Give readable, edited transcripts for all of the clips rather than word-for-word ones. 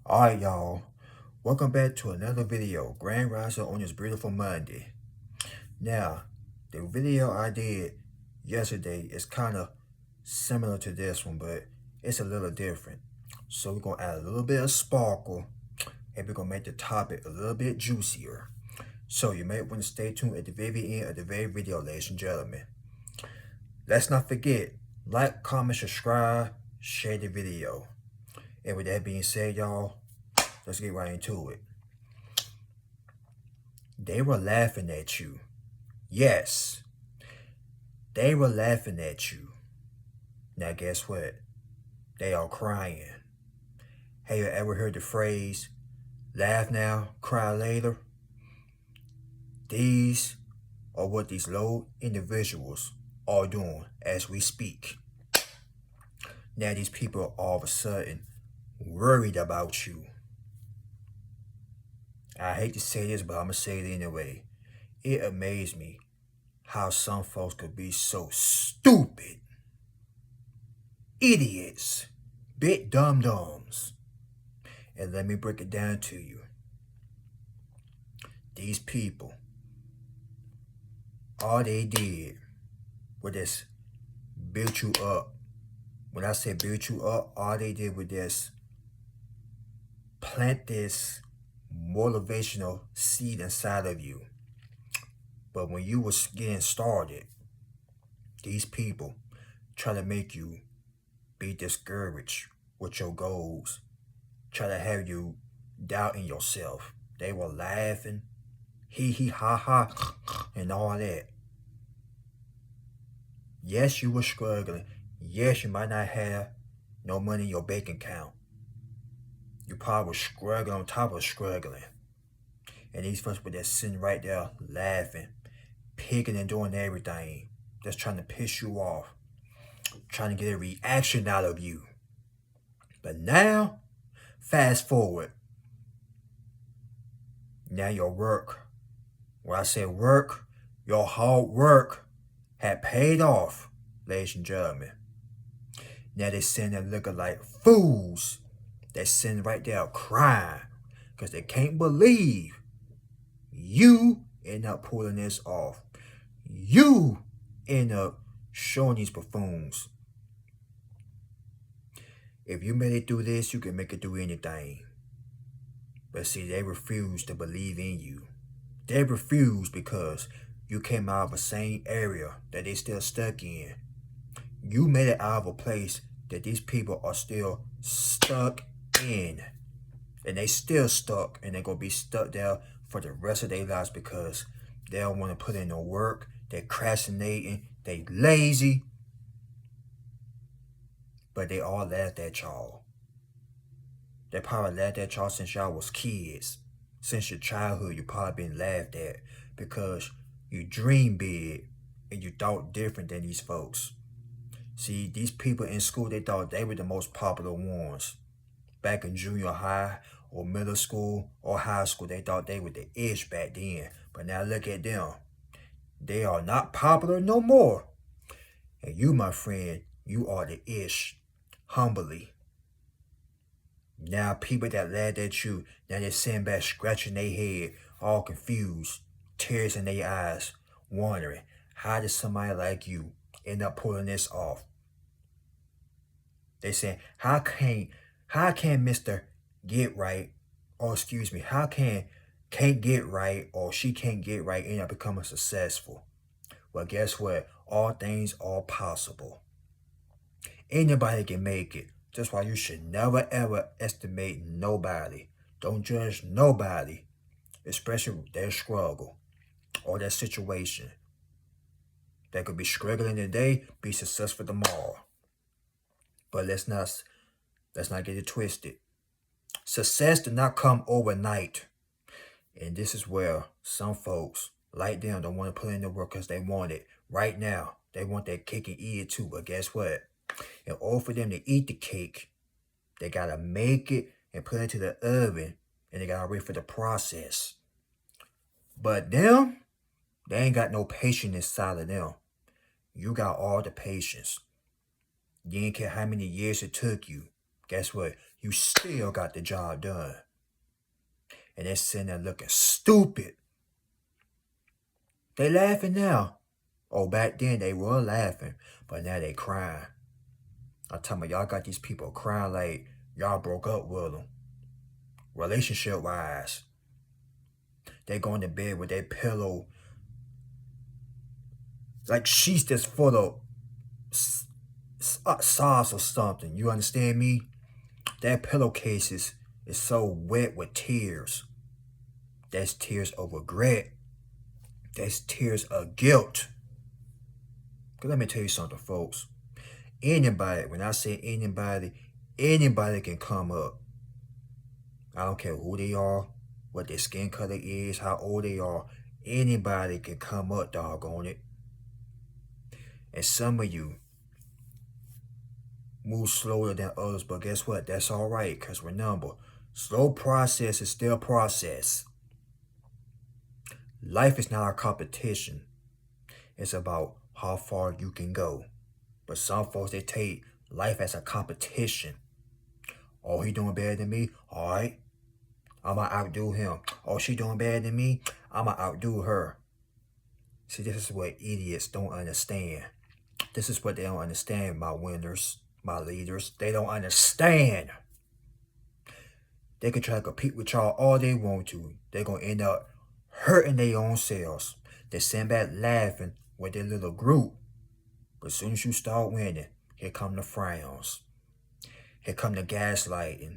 Alright, y'all. Welcome back to another video. Grand Rising on this beautiful Monday. Now, the video I did yesterday is kind of similar to this one, but it's a little different. So we're going to add a little bit of sparkle, and we're going to make the topic a little bit juicier. So you may want to stay tuned at the very end of the very video, ladies and gentlemen. Let's not forget, like, comment, subscribe, share the video. And with that being said, y'all, let's get right into it. They were laughing at you. Yes, they were laughing at you. Now guess what? They are crying. Have you ever heard the phrase, laugh now, cry later? These are what these low individuals are doing as we speak. Now these people are all of a sudden worried about you. I hate to say this, but I'm going to say it anyway. It amazed me how some folks could be so stupid. Idiots. Big dum-dums. And let me break it down to you. These people, all they did was just build you up. When I say build you up, all they did was just plant this motivational seed inside of you. But when you was getting started, these people try to make you be discouraged with your goals, try to have you doubting yourself. They were laughing, hee ha ha, and all that. Yes, you were struggling. Yes, you might not have no money in your bank account. You probably were struggling on top of struggling. And these folks were just sitting right there laughing, picking and doing everything, just trying to piss you off, trying to get a reaction out of you. But now, fast forward. Now your work, when I say work, your hard work had paid off, ladies and gentlemen. Now they're sitting there looking like fools. They're sitting right there crying because they can't believe you end up pulling this off. You end up showing these buffoons. If you made it through this, you can make it through anything. But see, they refuse to believe in you. They refuse because you came out of the same area that they still stuck in. You made it out of a place that these people are still stuck in. And they still stuck, and they're going to be stuck there for the rest of their lives because they don't want to put in no work. They're procrastinating. They lazy. But they all laughed at y'all. They probably laughed at y'all since y'all was kids. Since your childhood, you probably been laughed at because you dream big and you thought different than these folks. See, these people in school, they thought they were the most popular ones. Back in junior high or middle school or high school, they thought they were the ish back then. But now look at them. They are not popular no more. And you, my friend, you are the ish. Humbly. Now people that laughed at you, now they're sitting back scratching their head, all confused, tears in their eyes, wondering, how did somebody like you end up pulling this off? They saying, how can Mr. Get Right, or excuse me, how can't get right or she can't get right end up becoming successful? Well, guess what? All things are possible. Anybody can make it. That's why you should never ever estimate nobody. Don't judge nobody, especially their struggle or their situation. They could be struggling today, be successful tomorrow. But let's not get it twisted. Success did not come overnight. And this is where some folks, like them, don't want to put in the work because they want it right now. They want that cake and eat it too. But guess what? In order for them to eat the cake, they got to make it and put it to the oven. And they got to wait for the process. But them, they ain't got no patience inside of them. You got all the patience. You ain't care how many years it took you. Guess what? you still got the job done. And they're sitting there looking stupid. They laughing now. Oh, back then they were laughing, but now they crying. I'm talking about y'all got these people crying like y'all broke up with them. Relationship-wise. They going to bed with their pillow like sheets that's full of sauce or something. You understand me? That pillowcase is so wet with tears. That's tears of regret. That's tears of guilt. Because let me tell you something, folks. Anybody, when I say anybody can come up. I don't care who they are, what their skin color is, how old they are. Anybody can come up, doggone it. And some of you move slower than others, but guess what? That's all right, because remember, slow process is still process. Life is not a competition. It's about how far you can go. But some folks, they take life as a competition. Oh, he doing better than me? All right. I'm going to outdo him. Oh, she doing better than me? I'm going to outdo her. See, this is what idiots don't understand. This is what they don't understand, my winners, my leaders. They don't understand. They can try to compete with y'all all they want to. They're going to end up hurting their own selves. They send back laughing with their little group. But as soon as you start winning, here come the frowns. Here come the gaslighting.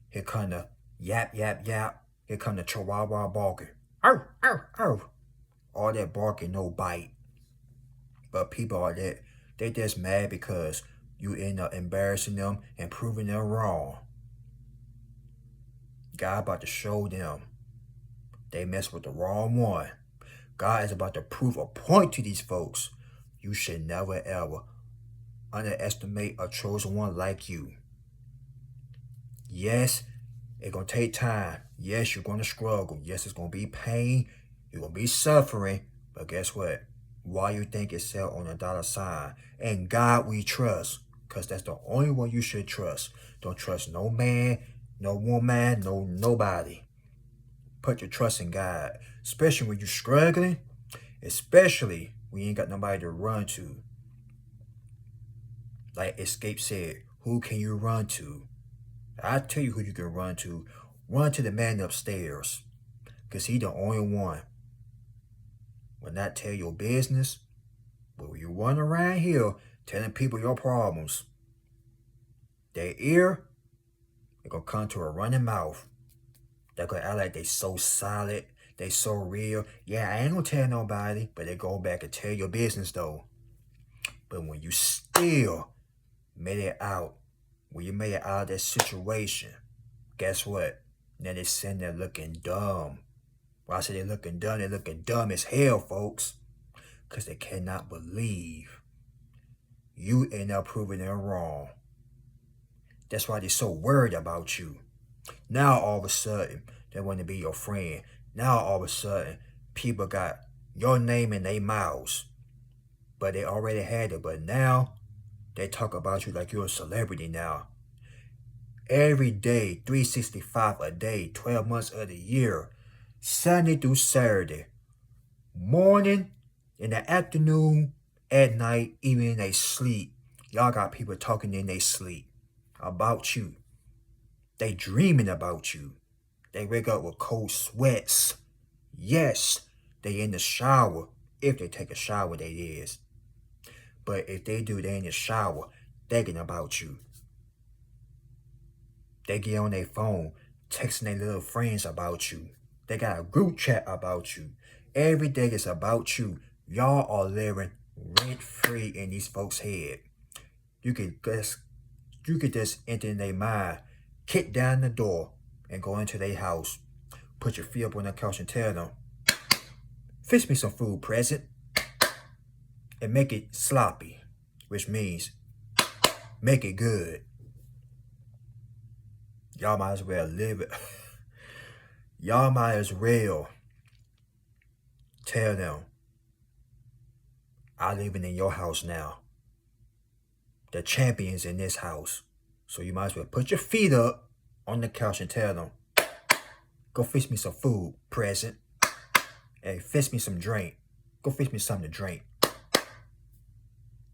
Here come the yap, yap, yap. Here come the chihuahua barking. Arr, arr, arr. All that barking, no bite. But people are that, they just mad because you end up embarrassing them and proving them wrong. God about to show them they messed with the wrong one. God is about to prove a point to these folks. You should never ever underestimate a chosen one like you. Yes, it's going to take time. Yes, you're going to struggle. Yes, it's going to be pain. You're going to be suffering. But guess what? Why you think it's set on a dollar sign? And God we trust. Because that's the only one you should trust. Don't trust no man, no woman, nobody. Put your trust in God. Especially when you're struggling. Especially when you ain't got nobody to run to. Like Escape said, who can you run to? I tell you who you can run to. Run to the man upstairs. Because he the only one. Will not tell your business. But when you run around here telling people your problems, their ear, they're going to come to a running mouth. They're going to act like they so solid. They so real. Yeah, I ain't going to tell nobody. But they go back and tell your business though. But when you still made it out, when you made it out of that situation, guess what? Now they sitting there looking dumb. When I say they're looking dumb as hell, folks. Because they cannot believe you end up proving them wrong. That's why they're so worried about you. Now all of a sudden, they want to be your friend. Now all of a sudden, people got your name in their mouths. But they already had it. But now, they talk about you like you're a celebrity now. Every day, 365 a day, 12 months of the year, Sunday through Saturday, morning, in the afternoon, at night, even in their sleep. Y'all got people talking in their sleep about you. They dreaming about you. They wake up with cold sweats. Yes, they in the shower, if they take a shower, that is. But if they do, they in the shower, thinking about you. They get on their phone, texting their little friends about you. They got a group chat about you. Every day is about you. Y'all are living rent-free in these folks' head. You could just enter in their mind, kick down the door, and go into their house. Put your feet up on the couch and tell them, fix me some food, present. And make it sloppy, which means make it good. Y'all might as well live it. Y'all might as well tell them, I'm living in your house now. The champion's in this house. So you might as well put your feet up on the couch and tell them, go fix me some food, present. Hey, fix me some drink. Go fix me something to drink.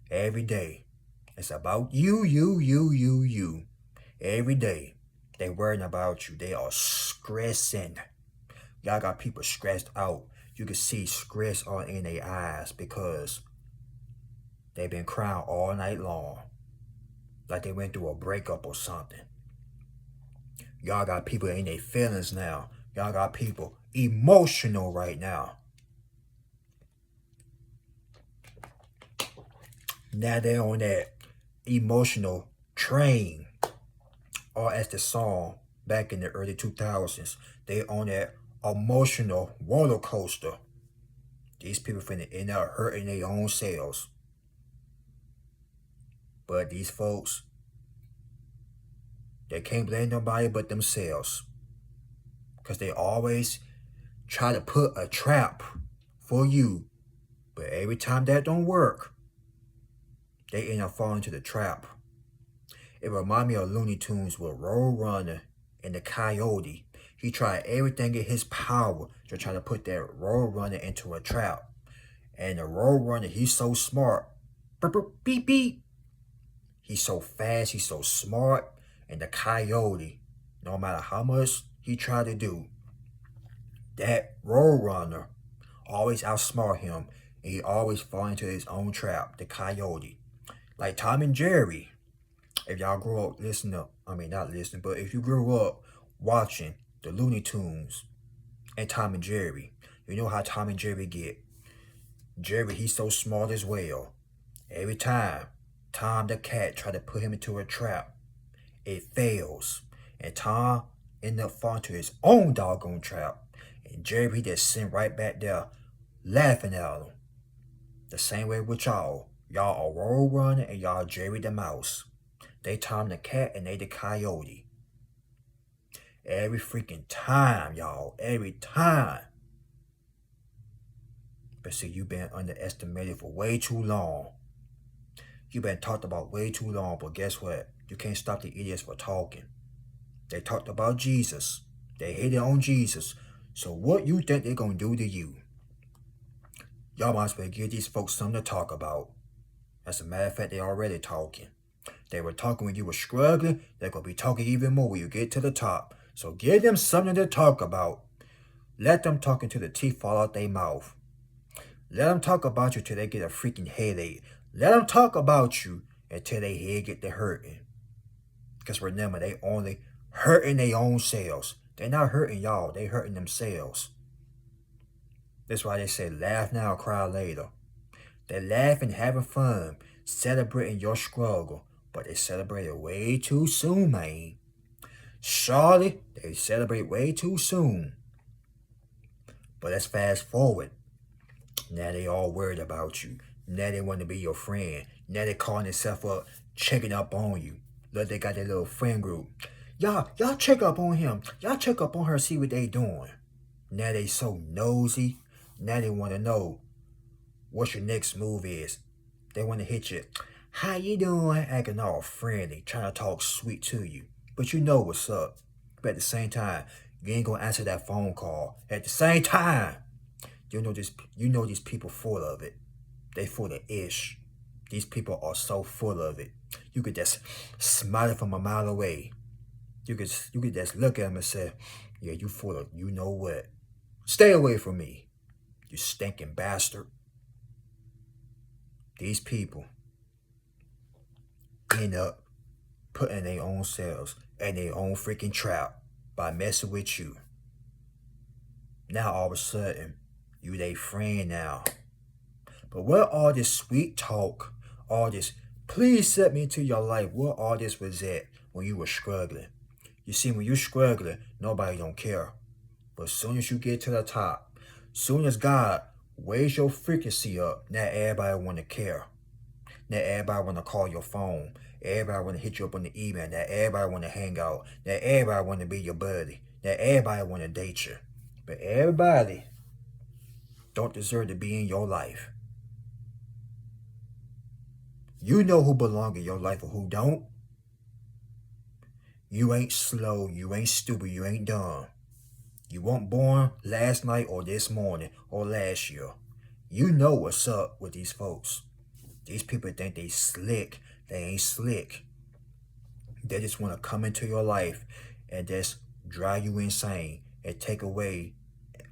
Every day. It's about you. Every day. They worrying about you. They are stressing. Y'all got people stressed out. You can see stress all in their eyes because they've been crying all night long. Like they went through a breakup or something. Y'all got people in their feelings now. Y'all got people emotional right now. Now they're on that emotional train. Or as the song back in the early 2000s, they on that emotional roller coaster. These people finna end up hurting their own selves. But these folks, they can't blame nobody but themselves. Because they always try to put a trap for you. But every time that don't work, they end up falling into the trap. It reminds me of Looney Tunes with Roadrunner and the Coyote. He tried everything in his power to try to put that Roadrunner into a trap. And the Roadrunner, he's so smart. Beep, beep. He's so fast, he's so smart. And the Coyote, no matter how much he tried to do, that Roadrunner always outsmart him. And he always fall into his own trap, the Coyote. Like Tom and Jerry. If y'all grew up if you grew up watching the Looney Tunes and Tom and Jerry, you know how Tom and Jerry get. Jerry, he's so smart as well. Every time Tom the cat try to put him into a trap, it fails. And Tom end up falling to his own doggone trap. And Jerry, he just sent right back there laughing at him. The same way with y'all. Y'all are Roadrunner and y'all Jerry the Mouse. They Tom the cat and they the Coyote. Every freaking time, y'all. Every time. But see, you've been underestimated for way too long. You've been talked about way too long, but guess what? You can't stop the idiots from talking. They talked about Jesus. They hated on Jesus. So what you think they're going to do to you? Y'all might as well give these folks something to talk about. As a matter of fact, they already talking. They were talking when you were struggling. They're going to be talking even more when you get to the top. So give them something to talk about. Let them talk until the teeth fall out their mouth. Let them talk about you till they get a freaking headache. Let them talk about you until their head get to hurting. Because remember, they only hurting their own selves. They're not hurting y'all. They hurting themselves. That's why they say laugh now, cry later. They're laughing, having fun, celebrating your struggle. But they celebrate it way too soon, man. Surely, they celebrate way too soon. But let's fast forward. Now they all worried about you. Now they want to be your friend. Now they calling themselves up, checking up on you. Look, they got their little friend group. Y'all check up on him. Y'all check up on her, see what they doing. Now they so nosy. Now they want to know what your next move is. They want to hit you. How you doing? Acting all friendly, trying to talk sweet to you. But you know what's up. But at the same time, you ain't gonna answer that phone call. At the same time, you know these people full of it. They full of ish. These people are so full of it. You could just smile from a mile away. You could just look at them and say, yeah, you full of you know what. Stay away from me, you stinking bastard. These people end up putting their own selves in their own freaking trap by messing with you. Now all of a sudden, you they friend now. But where all this sweet talk, all this, please set me into your life, where all this was at when you were struggling? You see, when you're struggling, nobody don't care. But as soon as you get to the top, soon as God raise your frequency up, now everybody want to care. Now everybody want to call your phone. Everybody want to hit you up on the email. Now everybody want to hang out. Now everybody want to be your buddy. Now everybody want to date you. But everybody don't deserve to be in your life. You know who belong in your life and who don't. You ain't slow, you ain't stupid, you ain't dumb. You weren't born last night or this morning or last year. You know what's up with these folks. These people think they slick. They ain't slick. They just want to come into your life and just drive you insane and take away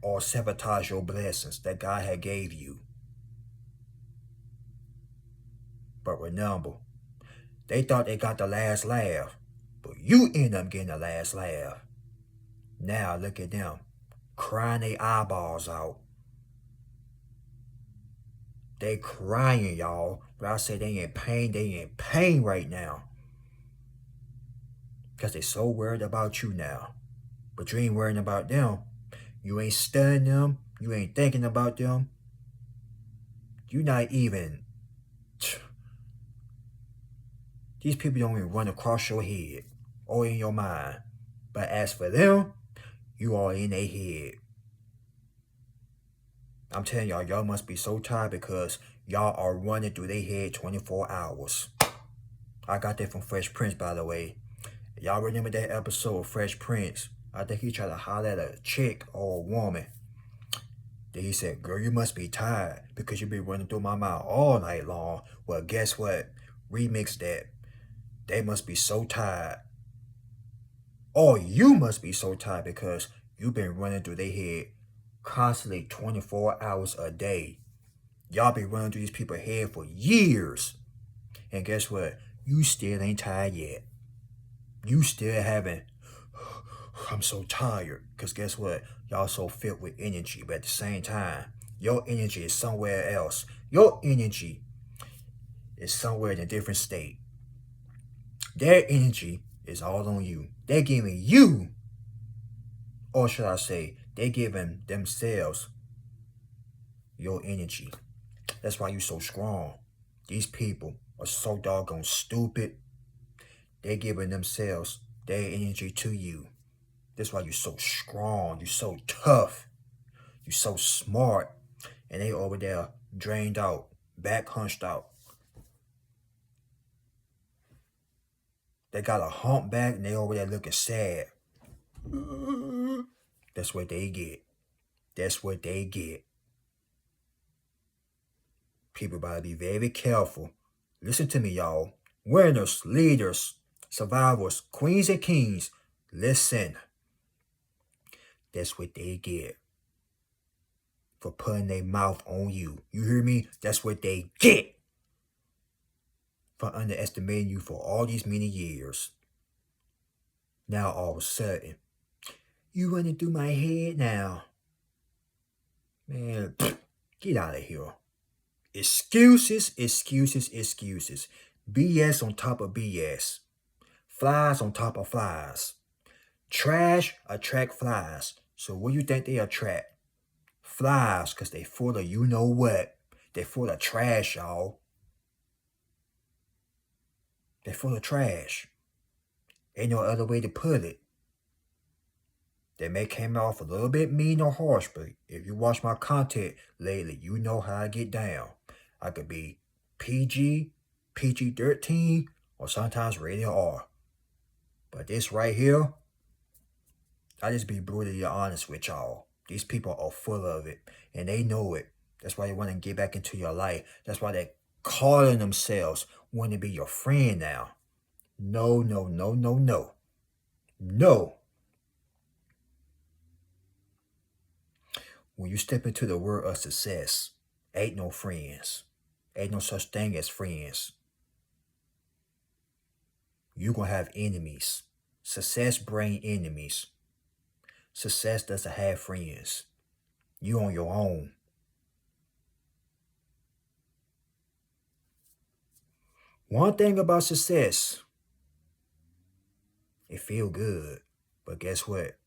or sabotage your blessings that God had gave you. But remember, they thought they got the last laugh, but you end up getting the last laugh. Now look at them, crying their eyeballs out. They crying, y'all. But I say they in pain right now. Because they so worried about you now. But you ain't worrying about them. You ain't studying them. You ain't thinking about them. You not even... These people don't even run across your head or in your mind. But as for them, you are in their head. I'm telling y'all must be so tired because y'all are running through their head 24 hours. I got that from Fresh Prince, by the way. Y'all remember that episode of Fresh Prince? I think he tried to holler at a chick or a woman. Then he said, girl, you must be tired because you be running through my mind all night long. Well, guess what? Remix that. They must be so tired. Or you must be so tired because you've been running through their head constantly 24 hours a day. Y'all been running through these people's head for years. And guess what? You still ain't tired yet. You still haven't. I'm so tired. Because guess what? Y'all so filled with energy. But at the same time, your energy is somewhere else. Your energy is somewhere in a different state. Their energy is all on you. They're giving you, or should I say, they're giving themselves your energy. That's why you're so strong. These people are so doggone stupid. They're giving themselves their energy to you. That's why you're so strong. You're so tough. You're so smart. And they over there drained out, back hunched out. They got a humpback and they over there looking sad. That's what they get. That's what they get. People gotta be very careful. Listen to me, y'all. Winners, leaders, survivors, queens and kings. Listen. That's what they get for putting their mouth on you. You hear me? That's what they get for underestimating you for all these many years. Now all of a sudden, you running through my head now. Man, get out of here. Excuses, excuses, excuses. BS on top of BS. Flies on top of flies. Trash attract flies. So what do you think they attract? Flies, because they full of you know what. They full of trash, y'all. They full of trash. Ain't no other way to put it. They may come off a little bit mean or harsh, but if you watch my content lately, you know how I get down. I could be PG, PG-13, or sometimes rated R. But this right here, I just be brutally honest with y'all. These people are full of it, and they know it. That's why they want to get back into your life. That's why they're calling themselves wanting to be your friend now. No, no, no, no, no. No. When you step into the world of success, ain't no friends. Ain't no such thing as friends. You're going to have enemies. Success brings enemies. Success doesn't have friends. You on your own. One thing about success, it feel good. But guess what?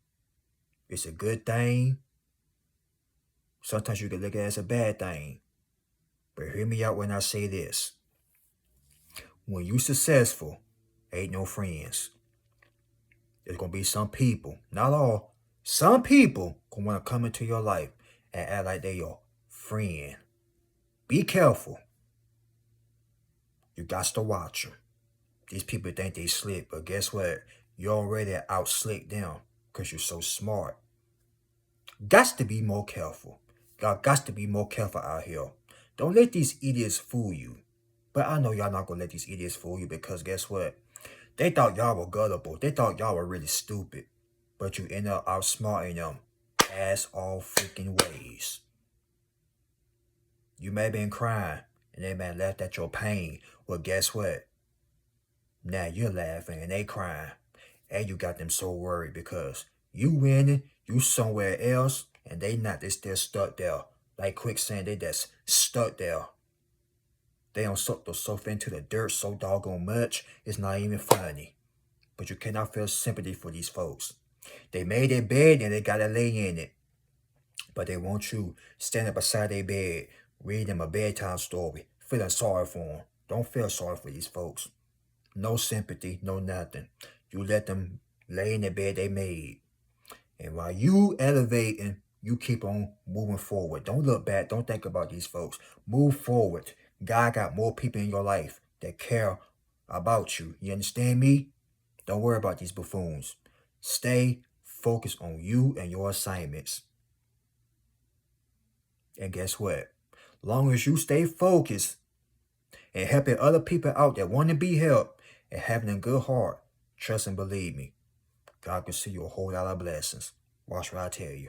It's a good thing. Sometimes you can look at it as a bad thing. But hear me out when I say this. When you successful, ain't no friends. There's going to be some people, not all, some people going to want to come into your life and act like they your friend. Be careful. You got to watch them. These people think they slick, but guess what? You already out-slick them because you're so smart. Got to be more careful. Y'all got to be more careful out here. Don't let these idiots fool you. But I know y'all not gonna let these idiots fool you because guess what? They thought y'all were gullible. They thought y'all were really stupid. But you end up outsmarting them as all freaking ways. You may have been crying and they may have laughed at your pain. Well, guess what? Now you're laughing and they crying. And you got them so worried because you winning, you somewhere else, and they not. They still stuck there. Like quicksand, they just stuck there. They don't suck themselves into the dirt so doggone much, it's not even funny. But you cannot feel sympathy for these folks. They made their bed and they gotta lay in it. But they want you standing beside their bed, reading them a bedtime story, feeling sorry for them. Don't feel sorry for these folks. No sympathy, no nothing. You let them lay in the bed they made. And while you elevating, you keep on moving forward. Don't look back. Don't think about these folks. Move forward. God got more people in your life that care about you. You understand me? Don't worry about these buffoons. Stay focused on you and your assignments. And guess what? Long as you stay focused and helping other people out that want to be helped and having a good heart, trust and believe me, God can see you a whole lot of blessings. Watch what I tell you.